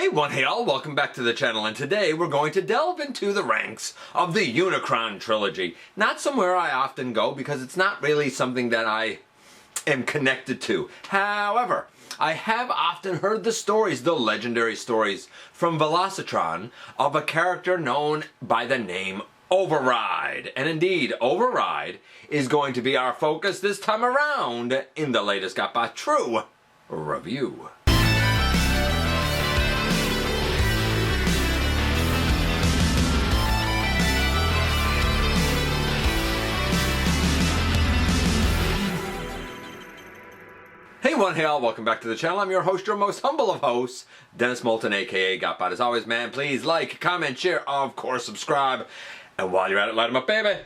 Hey all, welcome back to the channel, and today we're going to delve into the ranks of the Unicron trilogy. Not somewhere I often go because it's not really something that I am connected to. However, I have often heard the stories, the legendary stories from Velocitron of a character known by the name Override. And indeed, Override is going to be our focus this time around in the latest GotBot True review. Hey all, welcome back to the channel. I'm your host, your most humble of hosts, Dennis Moulton, aka GotBot. As always, man, please like, comment, share, of course, subscribe. And while you're at it, light them up, baby.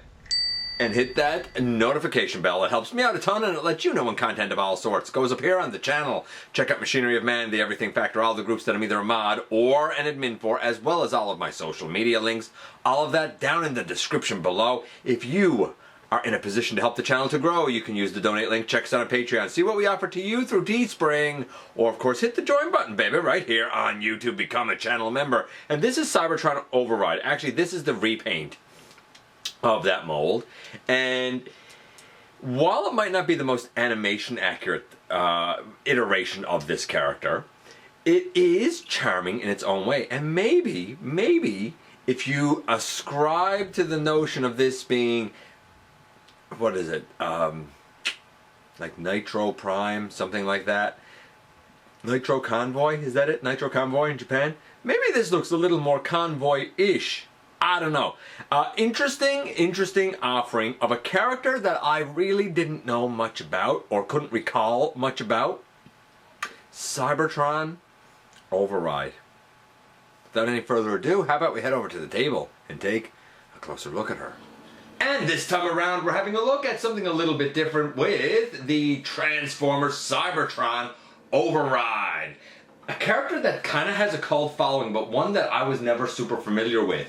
And hit that notification bell. It helps me out a ton, and it lets you know when content of all sorts goes up here on the channel. Check out Machinery of Man, The Everything Factor, all the groups that I'm either a mod or an admin for, as well as all of my social media links. All of that down in the description below. If you are in a position to help the channel to grow, you can use the donate link, check us out on Patreon, see what we offer to you through Teespring, or of course hit the join button, baby, right here on YouTube, become a channel member. And this is Cybertron Override. Actually, this is the repaint of that mold, and while it might not be the most animation accurate iteration of this character, it is charming in its own way. And maybe if you ascribe to the notion of this being, what is it, like Nitro Prime, something like that, Nitro Convoy, is that it? Nitro Convoy in Japan? Maybe this looks a little more convoy-ish. I don't know. Interesting offering of a character that I really didn't know much about, or couldn't recall much about. Cybertron Override. Without any further ado, how about we head over to the table and take a closer look at her. And this time around, we're having a look at something a little bit different with the Transformers Cybertron Override. A character that kind of has a cult following, but one that I was never super familiar with.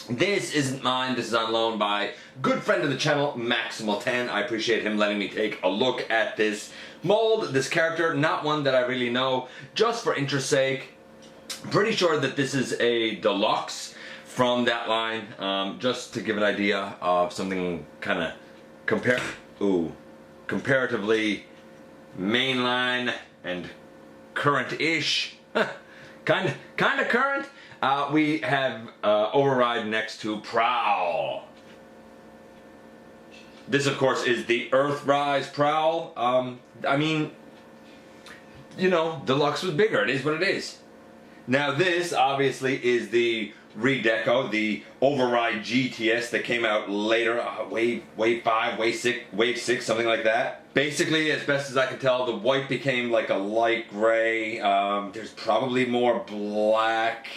This isn't mine. This is on loan by good friend of the channel, Maximal10. I appreciate him letting me take a look at this mold, this character. Not one that I really know, just for interest's sake. Pretty sure that this is a deluxe from that line, just to give an idea of something kind of comparatively mainline and current-ish. kind of current. We have Override next to Prowl. This, of course, is the Earthrise Prowl. I mean, you know, Deluxe was bigger. It is what it is. Now, this obviously is the redeco, the Override GTS that came out later, wave 5, wave 6, something like that. Basically, as best as I can tell, the white became like a light gray. There's probably more black.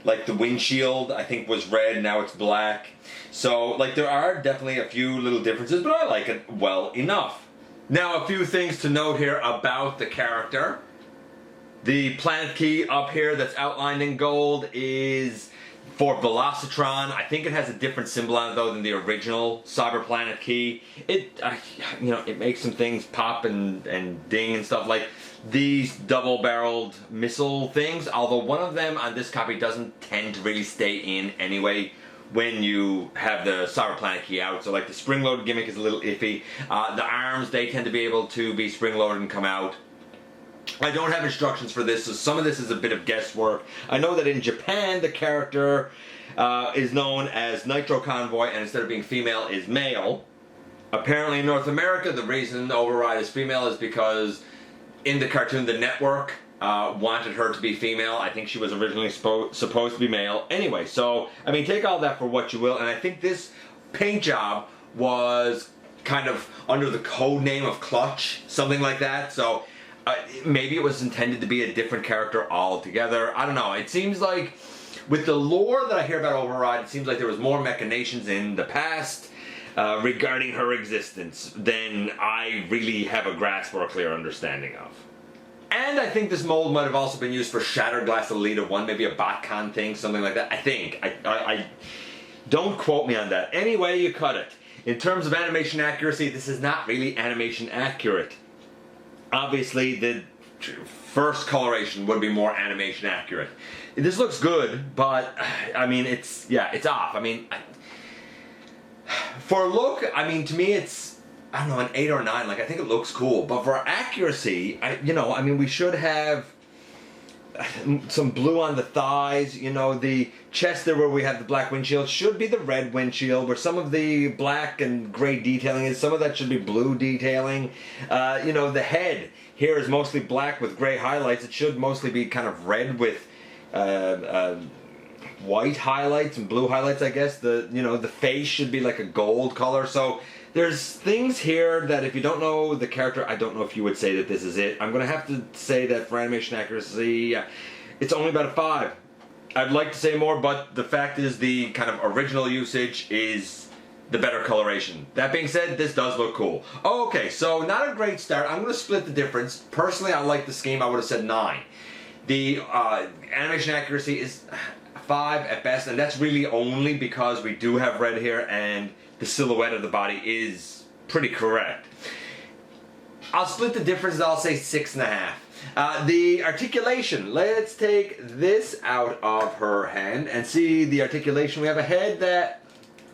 Like the windshield, I think, was red, now it's black. So, like, there are definitely a few little differences, but I like it well enough. Now, a few things to note here about the character. The planet key up here that's outlined in gold is for Velocitron. I think it has a different symbol on it, though, than the original Cyber Planet key. It, you know, it makes some things pop and ding and stuff, like these double-barreled missile things, although one of them on this copy doesn't tend to really stay in anyway when you have the Cyber Planet key out. So, like, the spring-loaded gimmick is a little iffy. The arms, they tend to be able to be spring-loaded and come out. I don't have instructions for this, so some of this is a bit of guesswork. I know that in Japan, the character is known as Nitro Convoy, and instead of being female, is male. Apparently in North America, the reason Override is female is because in the cartoon, the network wanted her to be female. I think she was originally supposed to be male. Anyway, so, I mean, take all that for what you will, and I think this paint job was kind of under the code name of Clutch, something like that, so maybe it was intended to be a different character altogether. I don't know. It seems like, with the lore that I hear about Override, it seems like there was more machinations in the past regarding her existence than I really have a grasp or a clear understanding of. And I think this mold might have also been used for Shattered Glass Elite 1, maybe a BotCon thing, something like that. I think. I don't quote me on that. Anyway, you cut it. In terms of animation accuracy, this is not really animation accurate. Obviously, the first coloration would be more animation accurate. This looks good, but I mean, it's off. I mean, for a look, I mean, to me, it's, I don't know, an 8 or 9. Like, I think it looks cool, but for accuracy, I mean, we should have some blue on the thighs. You know, the chest there where we have the black windshield should be the red windshield, where some of the black and gray detailing is. Some of that should be blue detailing. You know, the head here is mostly black with gray highlights. It should mostly be kind of red with white highlights and blue highlights, I guess. The face should be like a gold color. So there's things here that if you don't know the character, I don't know if you would say that this is it. I'm going to have to say that for animation accuracy, it's only about a 5. I'd like to say more, but the fact is the kind of original usage is the better coloration. That being said, this does look cool. Okay, so not a great start. I'm going to split the difference. Personally, I like the scheme. I would have said 9. The animation accuracy is 5 at best, and that's really only because we do have red here and the silhouette of the body is pretty correct. I'll split the difference, I'll say 6.5. The articulation, let's take this out of her hand and see the articulation. We have a head that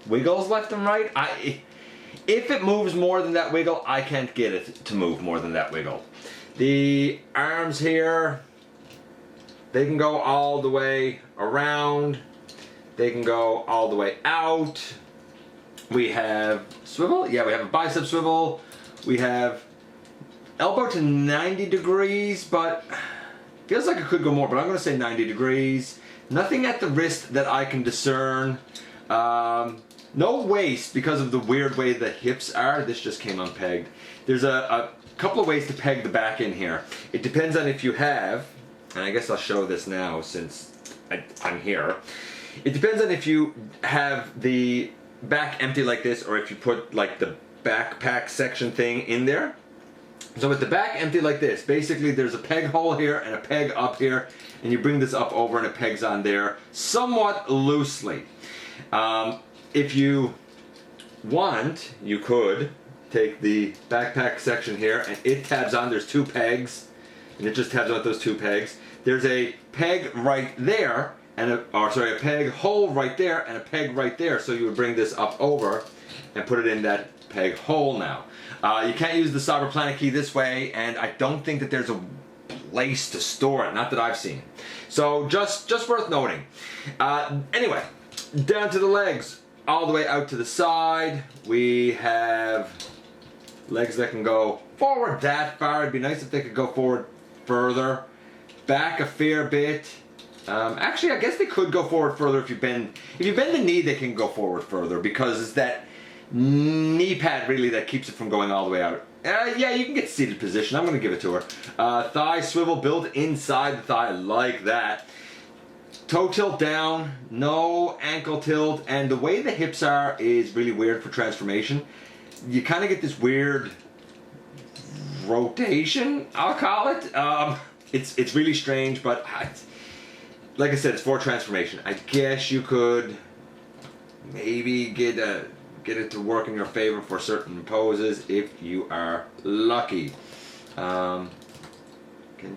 wiggles left and right. If it moves more than that wiggle, I can't get it to move more than that wiggle. The arms here, they can go all the way around. They can go all the way out. We have swivel. Yeah, we have a bicep swivel. We have elbow to 90 degrees, but feels like it could go more, but I'm going to say 90 degrees. Nothing at the wrist that I can discern. No waist because of the weird way the hips are. This just came unpegged. There's a couple of ways to peg the back in here. It depends on if you have, and I guess I'll show this now since I'm here. It depends on if you have the back empty like this or if you put like the backpack section thing in there. So with the back empty like this, basically there's a peg hole here and a peg up here, and you bring this up over and it pegs on there somewhat loosely. If you want, you could take the backpack section here and it tabs on. There's 2 pegs and it just tabs on with those 2 pegs. There's a peg right there and a peg hole right there and a peg right there. So you would bring this up over and put it in that peg hole now. You can't use the Cyberplanet key this way, and I don't think that there's a place to store it, not that I've seen. So just worth noting. Anyway, down to the legs, all the way out to the side. We have legs that can go forward that far. It'd be nice if they could go forward further. Back a fair bit. Actually, I guess they could go forward further if you bend the knee. They can go forward further because it's that knee pad really that keeps it from going all the way out. Yeah, you can get seated position. I'm going to give it to her. Thigh swivel built inside the thigh like that. Toe tilt down, no ankle tilt, and the way the hips are is really weird for transformation. You kind of get this weird rotation, I'll call it. It's really strange, but like I said, it's for transformation. I guess you could maybe get it to work in your favor for certain poses if you are lucky. Can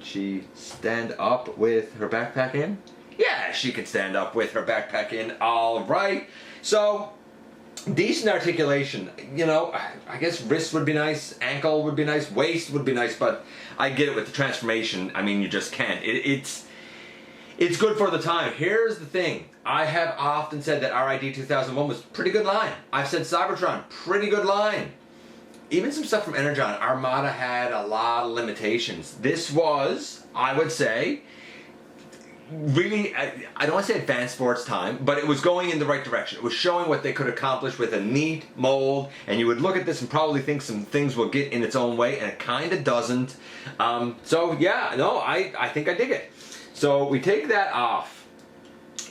she stand up with her backpack in? Yeah, she can stand up with her backpack in. All right. So, decent articulation. You know, I guess wrist would be nice, ankle would be nice, waist would be nice, but I get it with the transformation. I mean, you just can't. It's good for the time. Here's the thing. I have often said that RID 2001 was pretty good line. I've said Cybertron, pretty good line. Even some stuff from Energon, Armada had a lot of limitations. This was, I would say, really, I don't want to say advanced for its time, but it was going in the right direction. It was showing what they could accomplish with a neat mold, and you would look at this and probably think some things will get in its own way, and it kind of doesn't. So yeah, no, I think I dig it. So we take that off,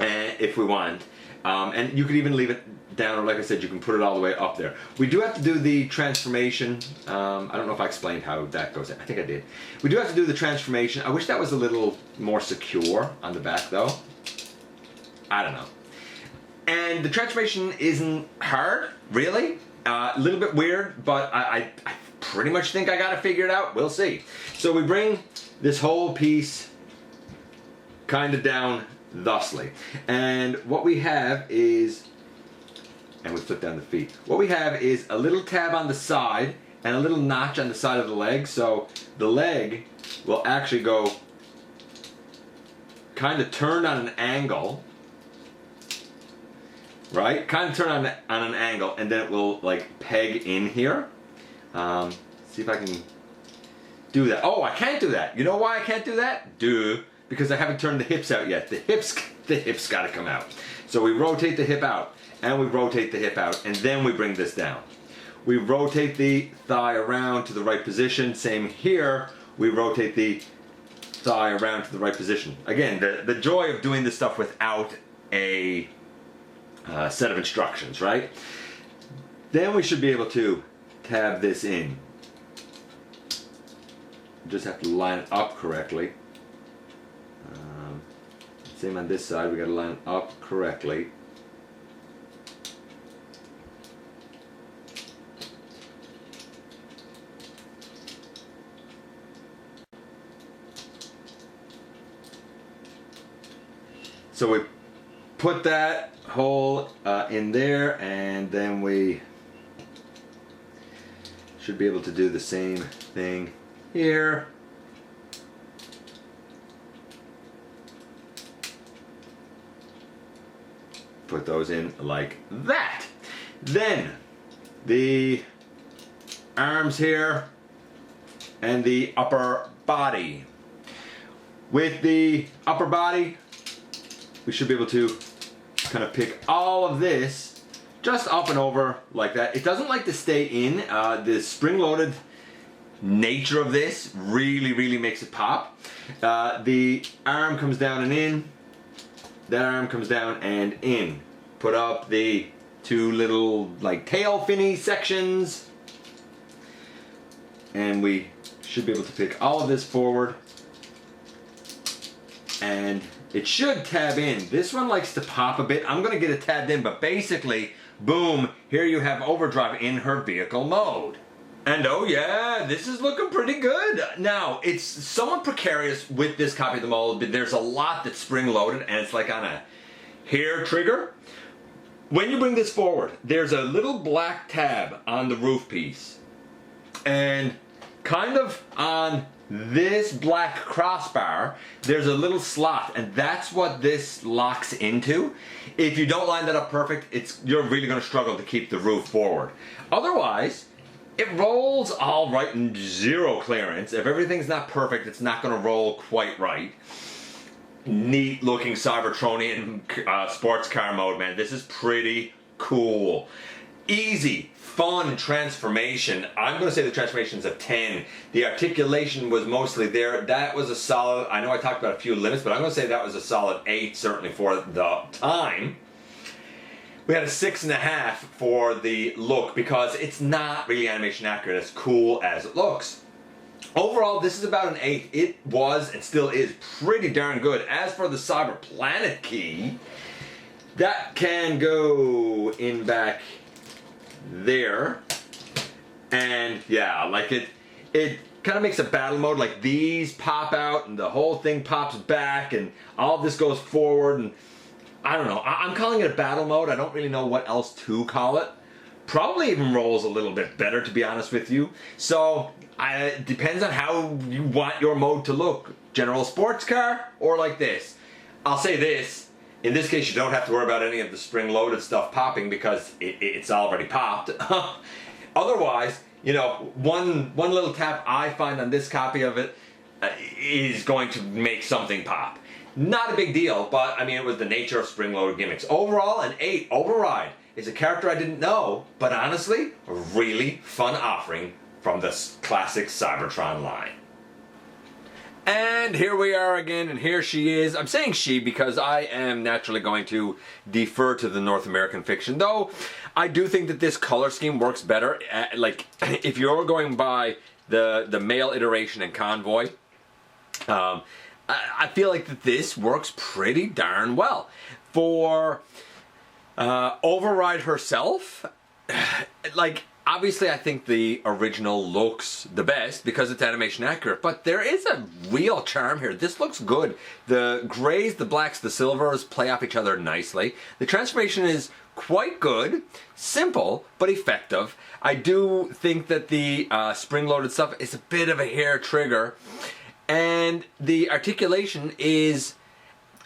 if we want, and you could even leave it down, or like I said, you can put it all the way up there. We do have to do the transformation. I don't know if I explained how that goes. I think I did. We do have to do the transformation. I wish that was a little more secure on the back, though. I don't know. And the transformation isn't hard, really. A little bit weird, but I pretty much think I got it figured out. We'll see. So we bring this whole piece kind of down thusly. And what we have is, and we flip down the feet. What we have is a little tab on the side and a little notch on the side of the leg. So the leg will actually go kind of turned on an angle, right? Kind of turn on an angle, and then it will like peg in here. See if I can do that. Oh, I can't do that. You know why I can't do that? Because I haven't turned the hips out yet. The hips got to come out. So we rotate the hip out, and we rotate the hip out, and then we bring this down. We rotate the thigh around to the right position. Same here. We rotate the thigh around to the right position. Again, the joy of doing this stuff without a set of instructions, right? Then we should be able to tab this in. Just have to line it up correctly. Same on this side, we got to line it up correctly. So we put that hole in there, and then we should be able to do the same thing here. Put those in like that. Then the arms here and the upper body. With the upper body, we should be able to kind of pick all of this just up and over like that. It doesn't like to stay in. The spring-loaded nature of this really makes it pop. The arm comes down and in. That arm comes down and in. Put up the two little like tail finny sections, and we should be able to pick all of this forward, and it should tab in. This one likes to pop a bit. I'm gonna get it tabbed in, but basically, boom, here you have overdrive in her vehicle mode. And oh yeah, this is looking pretty good. Now, it's somewhat precarious with this copy of the mold, but there's a lot that's spring-loaded, and it's like on a hair trigger. When you bring this forward, there's a little black tab on the roof piece. And kind of on this black crossbar, there's a little slot, and that's what this locks into. If you don't line that up perfect, you're really gonna struggle to keep the roof forward. Otherwise, it rolls all right in zero clearance. If everything's not perfect, it's not going to roll quite right. Neat looking Cybertronian sports car mode, man. This is pretty cool. Easy, fun transformation. I'm going to say the transformation's a 10. The articulation was mostly there. That was a solid, I know I talked about a few limits, but I'm going to say that was a solid 8, certainly for the time. We had a 6.5 for the look because it's not really animation accurate, as cool as it looks. Overall, this is about an 8. It was and still is pretty darn good. As for the Cyber Planet key, that can go in back there. And yeah, like it kind of makes a battle mode, like these pop out and the whole thing pops back and all of this goes forward, and I don't know. I'm calling it a battle mode. I don't really know what else to call it. Probably even rolls a little bit better, to be honest with you. So, it depends on how you want your mode to look. General sports car or like this. I'll say this. In this case, you don't have to worry about any of the spring-loaded stuff popping because it's already popped. Otherwise, you know, one little tap I find on this copy of it is going to make something pop. Not a big deal, but I mean, it was the nature of spring-loaded gimmicks. Overall, an 8. Override is a character I didn't know, but honestly, a really fun offering from this classic Cybertron line. And here we are again, and here she is. I'm saying she because I am naturally going to defer to the North American fiction, though I do think that this color scheme works better. Like, if you're going by the male iteration and Convoy, I feel like that this works pretty darn well. For Override herself, like, obviously I think the original looks the best because it's animation accurate, but there is a real charm here. This looks good. The grays, the blacks, the silvers play off each other nicely. The transformation is quite good, simple, but effective. I do think that the spring-loaded stuff is a bit of a hair trigger, and the articulation is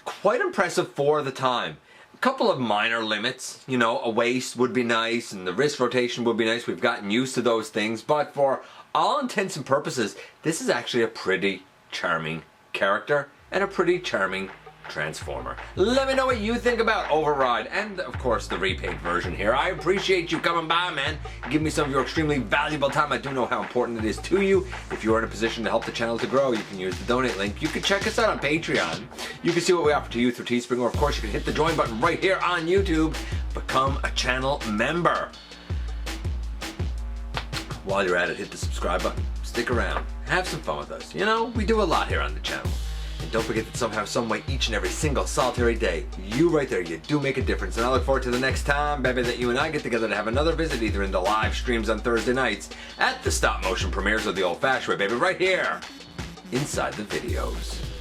quite impressive for the time. A couple of minor limits, you know, a waist would be nice, and the wrist rotation would be nice. We've gotten used to those things, but for all intents and purposes, this is actually a pretty charming character and a pretty charming Transformer. Let me know what you think about Override and, of course, the repaint version here. I appreciate you coming by, man. Give me some of your extremely valuable time. I do know how important it is to you. If you're in a position to help the channel to grow, you can use the donate link. You can check us out on Patreon. You can see what we offer to you through Teespring, or of course you can hit the join button right here on YouTube. Become a channel member. While you're at it, hit the subscribe button. Stick around. Have some fun with us. You know, we do a lot here on the channel. And don't forget that somehow, some way, each and every single solitary day, you right there, you do make a difference. And I look forward to the next time, baby, that you and I get together to have another visit, either in the live streams on Thursday nights, at the stop motion premieres of the old fashioned way, baby, right here, inside the videos.